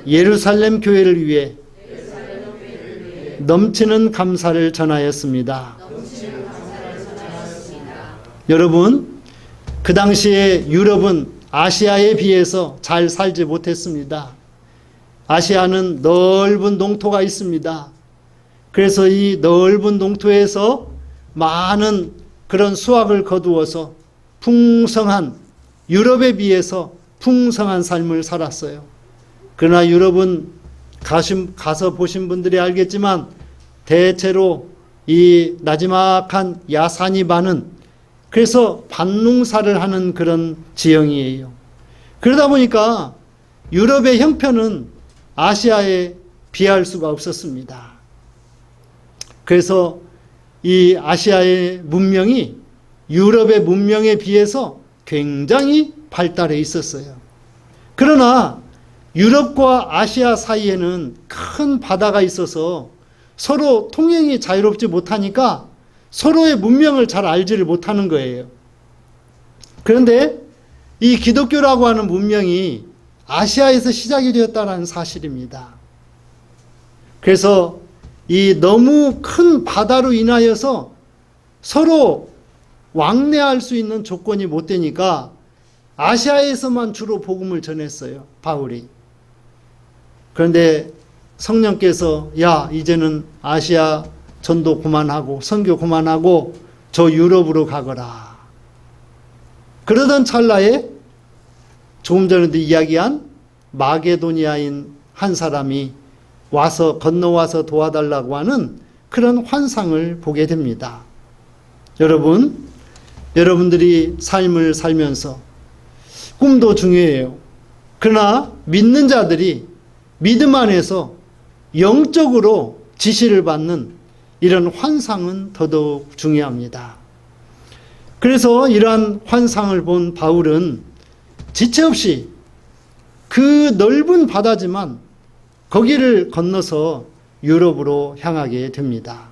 예루살렘 교회를 위해 넘치는 감사를 전하였습니다. 여러분, 그 당시에 유럽은 아시아에 비해서 잘 살지 못했습니다. 아시아는 넓은 농토가 있습니다. 그래서 이 넓은 농토에서 많은 그런 수확을 거두어서 풍성한, 유럽에 비해서 풍성한 삶을 살았어요. 그러나 유럽은 가서 보신 분들이 알겠지만 대체로 이 나지막한 야산이 많은, 그래서 밭농사를 하는 그런 지형이에요. 그러다 보니까 유럽의 형편은 아시아에 비할 수가 없었습니다. 그래서 이 아시아의 문명이 유럽의 문명에 비해서 굉장히 발달해 있었어요. 그러나 유럽과 아시아 사이에는 큰 바다가 있어서 서로 통행이 자유롭지 못하니까 서로의 문명을 잘 알지를 못하는 거예요. 그런데 이 기독교라고 하는 문명이 아시아에서 시작이 되었다는 사실입니다. 그래서 이 너무 큰 바다로 인하여서 서로 왕래할 수 있는 조건이 못 되니까 아시아에서만 주로 복음을 전했어요, 바울이. 그런데 성령께서 이제는 아시아 전도 그만하고 선교 그만하고 저 유럽으로 가거라. 그러던 찰나에 조금 전에도 이야기한 마게도니아인 한 사람이 건너와서 도와달라고 하는 그런 환상을 보게 됩니다. 여러분들이 삶을 살면서 꿈도 중요해요. 그러나 믿는 자들이 믿음 안에서 영적으로 지시를 받는 이런 환상은 더더욱 중요합니다. 그래서 이러한 환상을 본 바울은 지체 없이 그 넓은 바다지만 거기를 건너서 유럽으로 향하게 됩니다.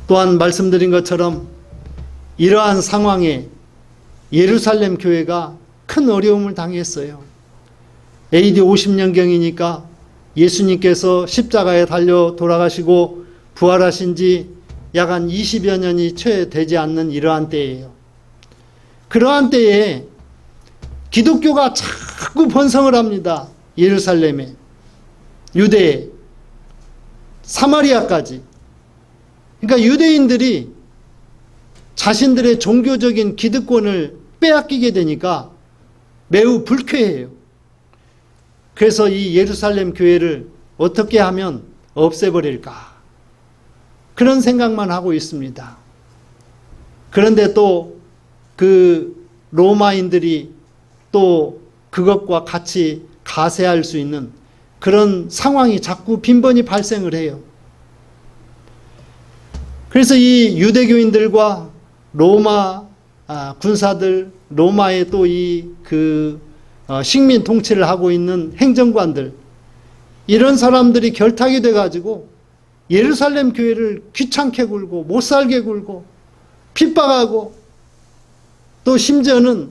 또한 말씀드린 것처럼 이러한 상황에 예루살렘 교회가 큰 어려움을 당했어요. AD 50년경이니까 예수님께서 십자가에 달려 돌아가시고 부활하신 지 약 한 20여 년이 채 되지 않는 이러한 때예요. 그러한 때에 기독교가 자꾸 번성을 합니다. 예루살렘에, 유대에, 사마리아까지. 그러니까 유대인들이 자신들의 종교적인 기득권을 빼앗기게 되니까 매우 불쾌해요. 그래서 이 예루살렘 교회를 어떻게 하면 없애버릴까, 그런 생각만 하고 있습니다. 그런데 또 그 로마인들이 또 그것과 같이 가세할 수 있는 그런 상황이 자꾸 빈번히 발생을 해요. 그래서 이 유대교인들과 로마 군사들, 로마의 또 식민 통치를 하고 있는 행정관들, 이런 사람들이 결탁이 돼가지고 예루살렘 교회를 귀찮게 굴고 못살게 굴고 핍박하고, 또 심지어는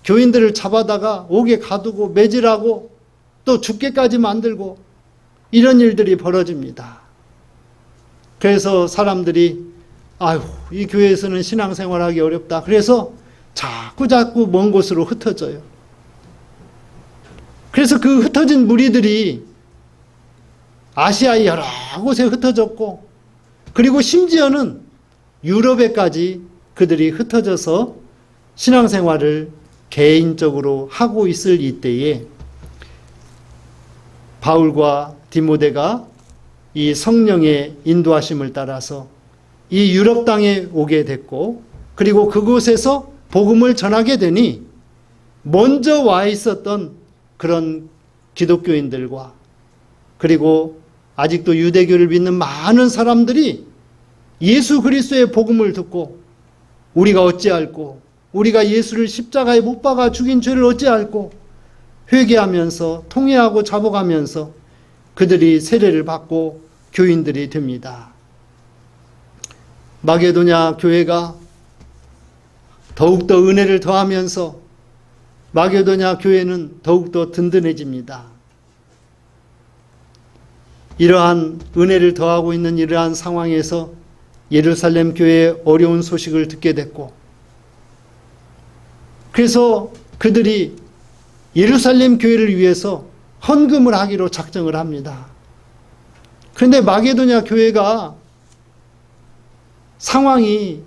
교인들을 잡아다가 옥에 가두고 매질하고 또 죽게까지 만들고 이런 일들이 벌어집니다. 그래서 사람들이 아유, 이 교회에서는 신앙생활하기 어렵다. 그래서 자꾸 먼 곳으로 흩어져요. 그래서 그 흩어진 무리들이 아시아의 여러 곳에 흩어졌고, 그리고 심지어는 유럽에까지 그들이 흩어져서 신앙생활을 개인적으로 하고 있을 이때에 바울과 디모데가 이 성령의 인도하심을 따라서 이 유럽 땅에 오게 됐고, 그리고 그곳에서 복음을 전하게 되니 먼저 와 있었던 그런 기독교인들과 그리고 아직도 유대교를 믿는 많은 사람들이 예수 그리스도의 복음을 듣고 우리가 어찌할꼬, 우리가 예수를 십자가에 못 박아 죽인 죄를 어찌할꼬 회개하면서 통회하고 자복하면서 그들이 세례를 받고 교인들이 됩니다. 마게도냐 교회가 더욱더 은혜를 더하면서 마게도냐 교회는 더욱더 든든해집니다. 이러한 은혜를 더하고 있는 이러한 상황에서 예루살렘 교회의 어려운 소식을 듣게 됐고, 그래서 그들이 예루살렘 교회를 위해서 헌금을 하기로 작정을 합니다. 그런데 마게도냐 교회가 상황이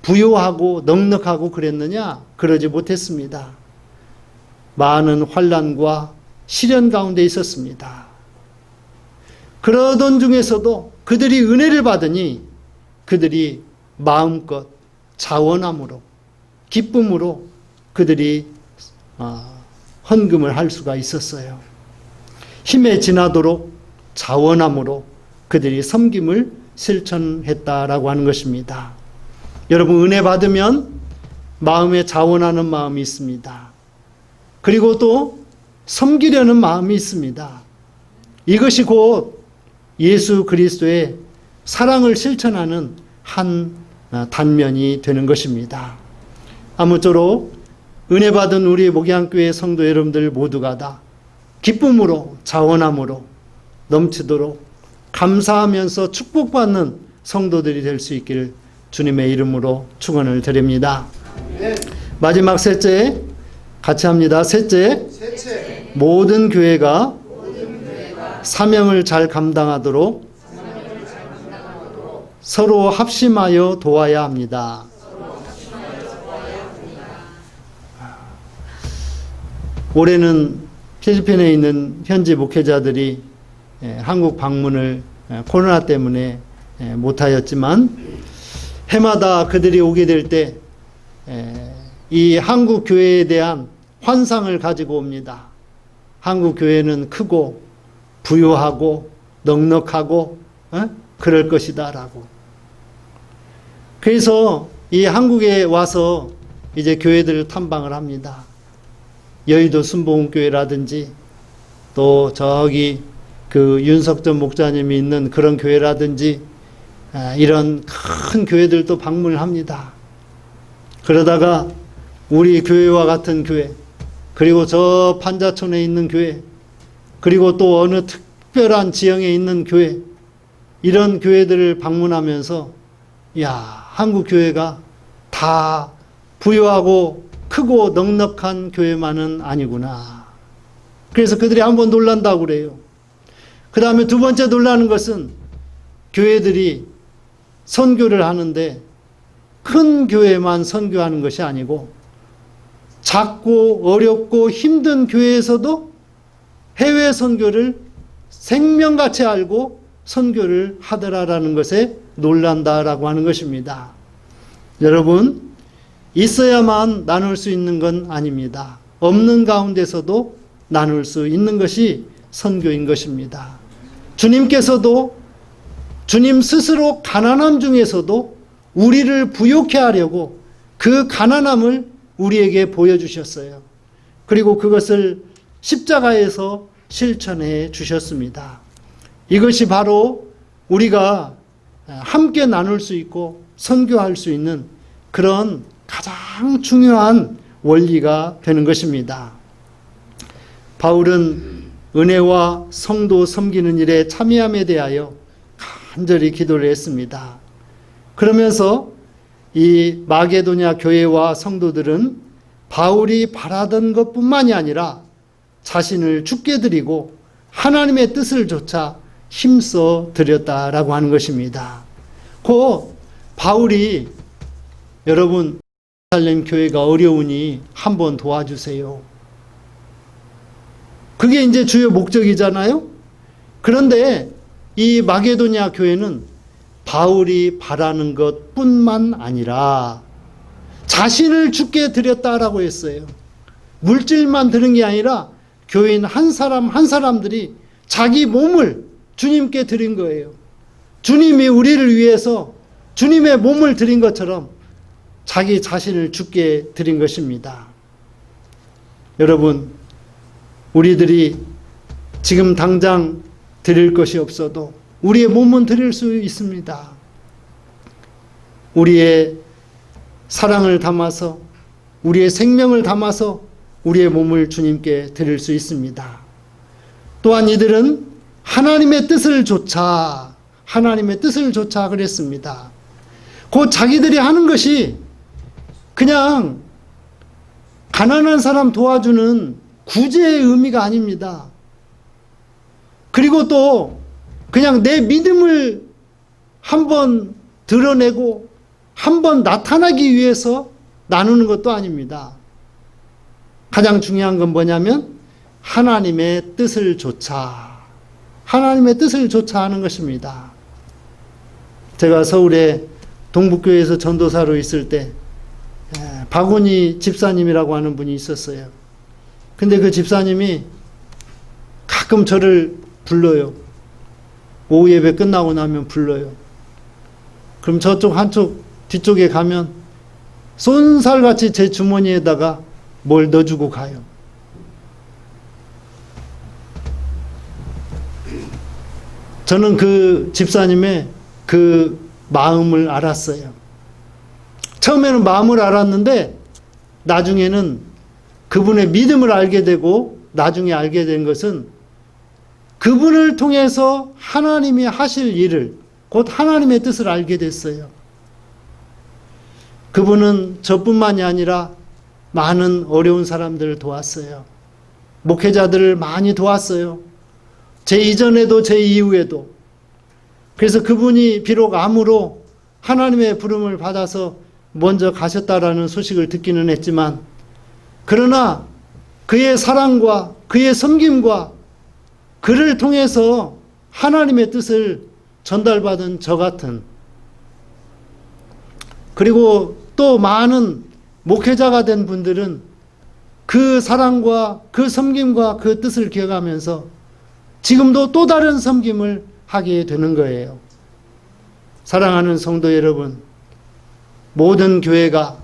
부요하고 넉넉하고 그랬느냐? 그러지 못했습니다. 많은 환난과 시련 가운데 있었습니다. 그러던 중에서도 그들이 은혜를 받으니 그들이 마음껏 자원함으로 기쁨으로 그들이 헌금을 할 수가 있었어요. 힘에 지나도록 자원함으로 그들이 섬김을 실천했다라고 하는 것입니다. 여러분, 은혜 받으면 마음에 자원하는 마음이 있습니다. 그리고 또 섬기려는 마음이 있습니다. 이것이 곧 예수 그리스도의 사랑을 실천하는 한 단면이 되는 것입니다. 아무쪼록 은혜 받은 우리 목양교회 성도 여러분들 모두가 다 기쁨으로 자원함으로 넘치도록 감사하면서 축복받는 성도들이 될 수 있기를 주님의 이름으로 축원을 드립니다. 마지막 셋째, 같이 합니다. 셋째, 모든 교회가 사명을 잘 감당하도록 서로 합심하여 도와야 합니다. 올해는 필리핀에 있는 현지 목회자들이 한국 방문을 코로나 때문에 못하였지만 해마다 그들이 오게 될 때 이 한국 교회에 대한 환상을 가지고 옵니다. 한국 교회는 크고 부유하고 넉넉하고 그럴 것이다 라고. 그래서 이 한국에 와서 이제 교회들을 탐방을 합니다. 여의도 순복음교회라든지 또 저기 그 윤석전 목사님이 있는 그런 교회라든지 이런 큰 교회들도 방문을 합니다. 그러다가 우리 교회와 같은 교회, 그리고 저 판자촌에 있는 교회, 그리고 또 어느 특별한 지형에 있는 교회, 이런 교회들을 방문하면서 야, 한국 교회가 다 부유하고 크고 넉넉한 교회만은 아니구나. 그래서 그들이 한번 놀란다고 그래요. 그 다음에 두 번째 놀라는 것은 교회들이 선교를 하는데 큰 교회만 선교하는 것이 아니고 작고 어렵고 힘든 교회에서도 해외 선교를 생명같이 알고 선교를 하더라라는 것에 놀란다라고 하는 것입니다. 여러분, 있어야만 나눌 수 있는 건 아닙니다. 없는 가운데서도 나눌 수 있는 것이 선교인 것입니다. 주님께서도 주님 스스로 가난함 중에서도 우리를 부욕해 하려고 그 가난함을 우리에게 보여주셨어요. 그리고 그것을 십자가에서 실천해 주셨습니다. 이것이 바로 우리가 함께 나눌 수 있고 선교할 수 있는 그런 가장 중요한 원리가 되는 것입니다. 바울은 은혜와 성도 섬기는 일에 참여함에 대하여 간절히 기도를 했습니다. 그러면서 이 마게도냐 교회와 성도들은 바울이 바라던 것뿐만이 아니라 자신을 죽게 드리고 하나님의 뜻을 조차 힘써 드렸다라고 하는 것입니다. 곧 바울이 여러분 예루살렘 교회가 어려우니 한번 도와주세요. 그게 이제 주요 목적이잖아요. 그런데 이 마게도냐 교회는 바울이 바라는 것뿐만 아니라 자신을 죽게 드렸다라고 했어요. 물질만 드린 게 아니라 교인 한 사람 한 사람들이 자기 몸을 주님께 드린 거예요. 주님이 우리를 위해서 주님의 몸을 드린 것처럼 자기 자신을 죽게 드린 것입니다. 여러분, 우리들이 지금 당장 드릴 것이 없어도 우리의 몸은 드릴 수 있습니다. 우리의 사랑을 담아서, 우리의 생명을 담아서 우리의 몸을 주님께 드릴 수 있습니다. 또한 이들은 하나님의 뜻을 조차 그랬습니다. 곧 자기들이 하는 것이 그냥 가난한 사람 도와주는 구제의 의미가 아닙니다. 그리고 또 그냥 내 믿음을 한번 드러내고 한번 나타나기 위해서 나누는 것도 아닙니다. 가장 중요한 건 뭐냐면 하나님의 뜻을 조차 하는 것입니다. 제가 서울에 동북교회에서 전도사로 있을 때 박운희 집사님이라고 하는 분이 있었어요. 근데 그 집사님이 가끔 저를 불러요. 오후 예배 끝나고 나면 불러요. 그럼 저쪽 한쪽 뒤쪽에 가면 쏜살같이 제 주머니에다가 뭘 넣어주고 가요. 저는 그 집사님의 그 마음을 알았어요. 처음에는 마음을 알았는데 나중에는 그분의 믿음을 알게 되고 나중에 알게 된 것은 그분을 통해서 하나님이 하실 일을, 곧 하나님의 뜻을 알게 됐어요. 그분은 저뿐만이 아니라 많은 어려운 사람들을 도왔어요. 목회자들을 많이 도왔어요. 제 이전에도 제 이후에도. 그래서 그분이 비록 암으로 하나님의 부름을 받아서 먼저 가셨다라는 소식을 듣기는 했지만, 그러나 그의 사랑과 그의 섬김과 그를 통해서 하나님의 뜻을 전달받은 저 같은, 그리고 또 많은 목회자가 된 분들은 그 사랑과 그 섬김과 그 뜻을 기억하면서 지금도 또 다른 섬김을 하게 되는 거예요. 사랑하는 성도 여러분, 모든 교회가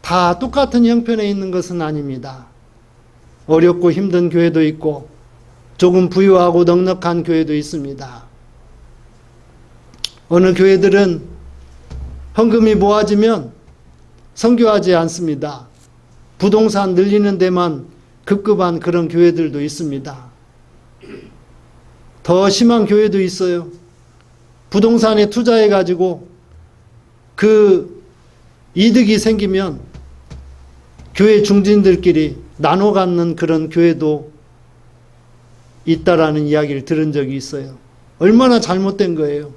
다 똑같은 형편에 있는 것은 아닙니다. 어렵고 힘든 교회도 있고 조금 부유하고 넉넉한 교회도 있습니다. 어느 교회들은 헌금이 모아지면 선교하지 않습니다. 부동산 늘리는 데만 급급한 그런 교회들도 있습니다. 더 심한 교회도 있어요. 부동산에 투자해가지고 그 이득이 생기면 교회 중진들끼리 나눠 갖는 그런 교회도 있다라는 이야기를 들은 적이 있어요. 얼마나 잘못된 거예요.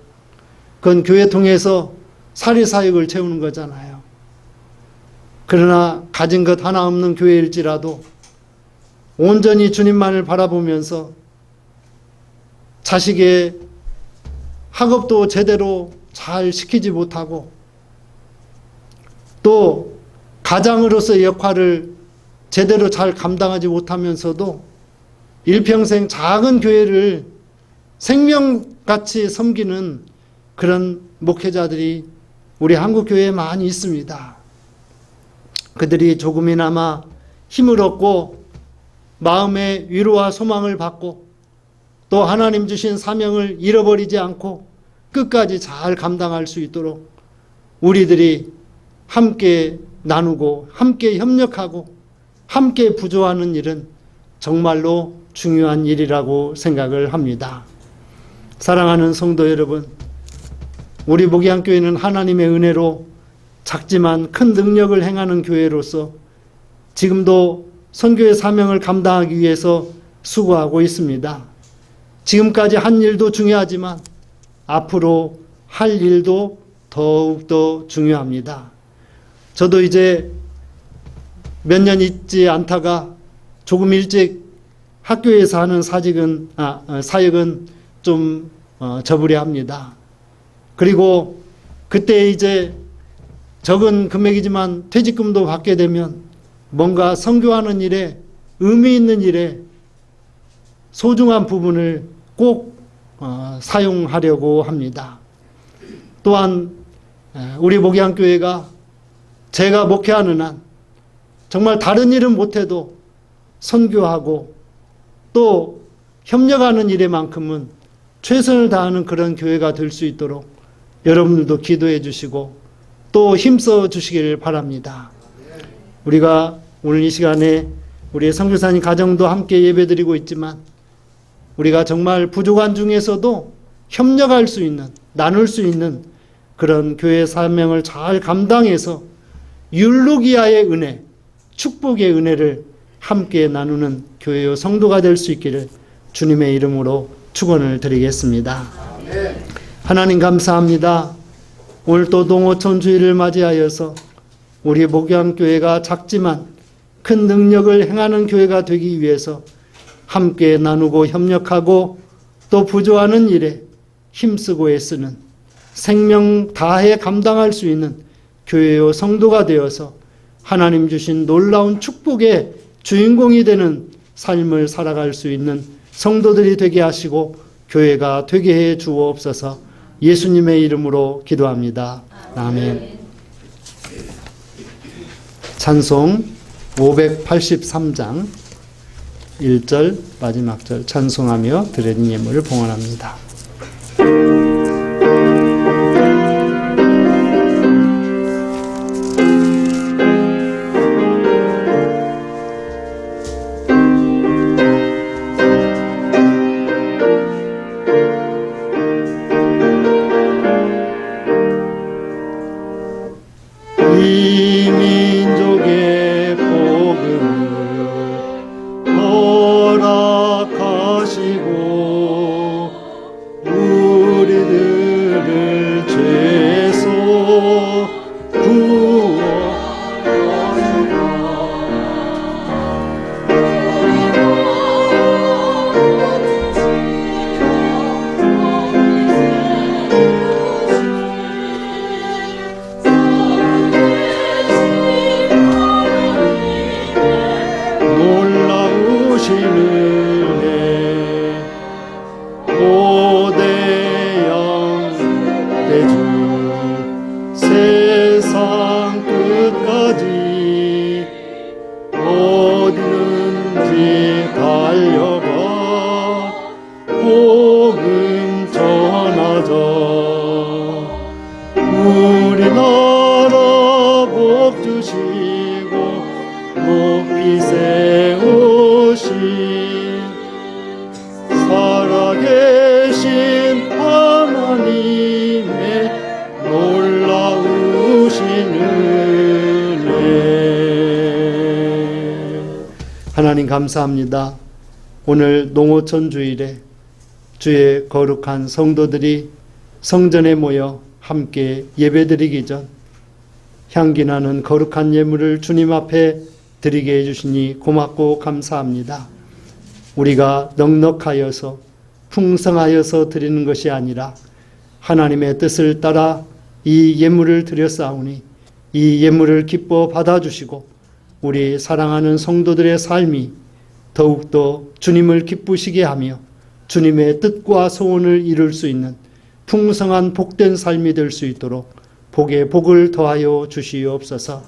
그건 교회 통해서 사리사욕을 채우는 거잖아요. 그러나 가진 것 하나 없는 교회일지라도 온전히 주님만을 바라보면서 자식의 학업도 제대로 잘 시키지 못하고 또 가장으로서의 역할을 제대로 잘 감당하지 못하면서도 일평생 작은 교회를 생명같이 섬기는 그런 목회자들이 우리 한국교회에 많이 있습니다. 그들이 조금이나마 힘을 얻고 마음의 위로와 소망을 받고 또 하나님 주신 사명을 잃어버리지 않고 끝까지 잘 감당할 수 있도록 우리들이 함께 나누고 함께 협력하고 함께 부조하는 일은 정말로 중요한 일이라고 생각을 합니다. 사랑하는 성도 여러분, 우리 목양교회는 하나님의 은혜로 작지만 큰 능력을 행하는 교회로서 지금도 선교의 사명을 감당하기 위해서 수고하고 있습니다. 지금까지 한 일도 중요하지만 앞으로 할 일도 더욱더 중요합니다. 저도 이제 몇 년 있지 않다가 조금 일찍 학교에서 하는 사역은 좀 접으려 합니다. 그리고 그때 이제 적은 금액이지만 퇴직금도 받게 되면 뭔가 선교하는 일에, 의미 있는 일에 소중한 부분을 꼭 사용하려고 합니다. 또한 우리 목양교회가 제가 목회하는 한 정말 다른 일은 못해도 선교하고 또 협력하는 일에만큼은 최선을 다하는 그런 교회가 될 수 있도록 여러분들도 기도해 주시고 또 힘써 주시기를 바랍니다. 우리가 오늘 이 시간에 우리 선교사님 가정도 함께 예배드리고 있지만 우리가 정말 부족한 중에서도 협력할 수 있는, 나눌 수 있는 그런 교회 사명을 잘 감당해서 율루기아의 은혜, 축복의 은혜를 함께 나누는 교회요 성도가 될 수 있기를 주님의 이름으로 축원을 드리겠습니다. 하나님 감사합니다. 오늘 또 동호천 주일을 맞이하여서 우리 목양교회가 작지만 큰 능력을 행하는 교회가 되기 위해서 함께 나누고 협력하고 또 부조하는 일에 힘쓰고 애쓰는 생명 다해 감당할 수 있는 교회요 성도가 되어서 하나님 주신 놀라운 축복의 주인공이 되는 삶을 살아갈 수 있는 성도들이 되게 하시고 교회가 되게 해 주옵소서. 예수님의 이름으로 기도합니다. 아멘. 찬송 583장 1절 마지막 절 찬송하며 드리는 예물을 봉헌합니다. 이 민족의 복음을 허락하시고 우리들을 죄에서 세상 끝까지 어디든지 달려가 복음 전하자. 우리나라 복 주시고 높이 세우신 살아계신 하나님의 놀라우신 은혜. 하나님 감사합니다. 오늘 농어촌 주일에 주의 거룩한 성도들이 성전에 모여 함께 예배드리기 전 향기나는 거룩한 예물을 주님 앞에 드리게 해주시니 고맙고 감사합니다. 우리가 넉넉하여서 풍성하여서 드리는 것이 아니라 하나님의 뜻을 따라 이 예물을 드렸사오니 이 예물을 기뻐 받아주시고 우리 사랑하는 성도들의 삶이 더욱더 주님을 기쁘시게 하며 주님의 뜻과 소원을 이룰 수 있는 풍성한 복된 삶이 될 수 있도록 복에 복을 더하여 주시옵소서.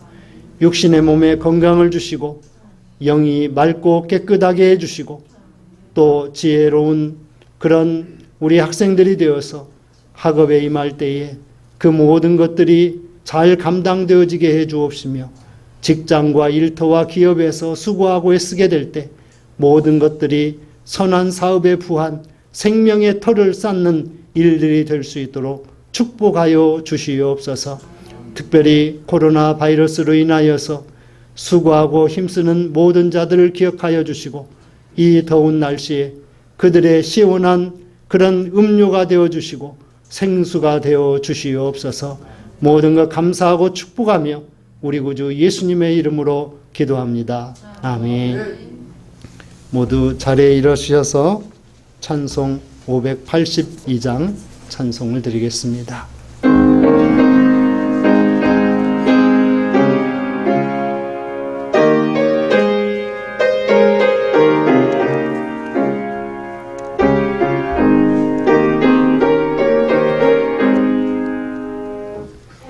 육신의 몸에 건강을 주시고 영이 맑고 깨끗하게 해주시고 또 지혜로운 그런 우리 학생들이 되어서 학업에 임할 때에 그 모든 것들이 잘 감당되어지게 해 주옵시며 직장과 일터와 기업에서 수고하고 애쓰게 될 때 모든 것들이 선한 사업에 부한 생명의 터를 쌓는 일들이 될 수 있도록 축복하여 주시옵소서. 특별히 코로나 바이러스로 인하여서 수고하고 힘쓰는 모든 자들을 기억하여 주시고 이 더운 날씨에 그들의 시원한 그런 음료가 되어 주시고 생수가 되어 주시옵소서. 모든 것 감사하고 축복하며 우리 구주 예수님의 이름으로 기도합니다. 아멘. 모두 자리에 일어서셔서 찬송 582장 찬송을 드리겠습니다.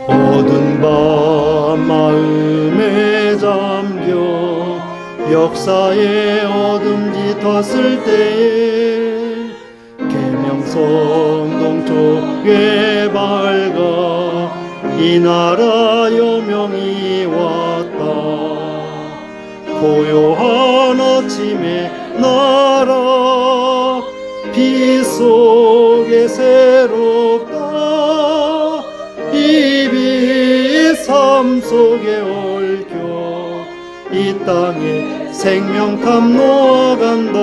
어두운 밤 마음에 잠겨 역사의 어둠 짙었을 때에 계명성 동쪽에 밝아 이 나라 여명이 왔다. 고요한 아침의 나라 빛 속에 새롭다. 이 빛 삶 속에 얽혀 이 땅에 생명탐 놓아간다.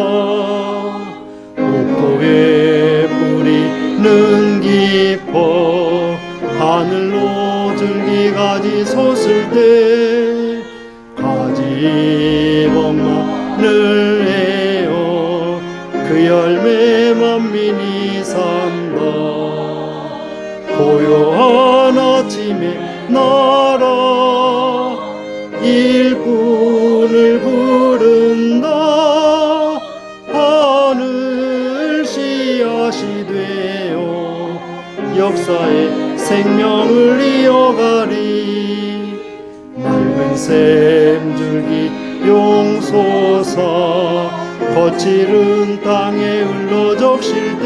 옥토에 뿌리는 깊어 하늘로 줄기가지 솟을 때 가지 멍만을 에어 그 열매 만민이 산다. 고요한 아침에 나라 일꾼을 부른다. 하늘 씨앗이 되어 역사의 생명을 이어가리. 맑은 샘줄기 용솟아 거칠은 땅에 흘러적실 때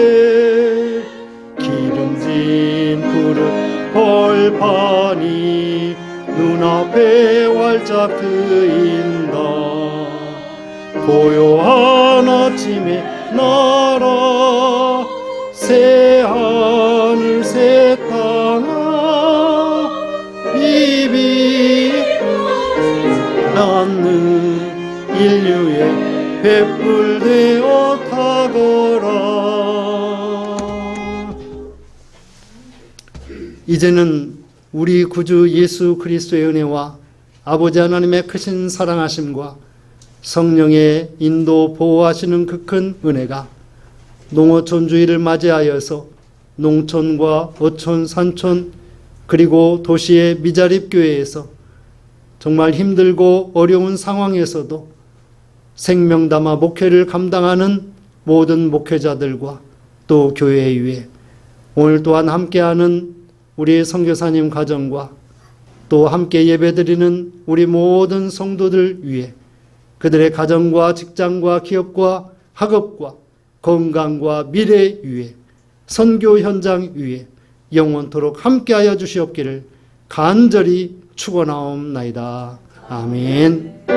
기름진 푸른 벌판이 눈앞에 활짝 트인다. 고요한 아침에 나라 새 하늘 새 땅아 입이 않는 인류의 횃불 되어 타거라. 이제는 우리 구주 예수 그리스도의 은혜와 아버지 하나님의 크신 사랑하심과 성령의 인도 보호하시는 그 큰 은혜가 농어촌주의를 맞이하여서 농촌과 어촌, 산촌 그리고 도시의 미자립교회에서 정말 힘들고 어려운 상황에서도 생명 담아 목회를 감당하는 모든 목회자들과 또 교회 위에 오늘 또한 함께하는 우리 선교사님 가정과 또 함께 예배드리는 우리 모든 성도들 위해 그들의 가정과 직장과 기업과 학업과 건강과 미래 위에 선교 현장 위에 영원토록 함께하여 주시옵기를 간절히 축원하옵나이다. 아멘.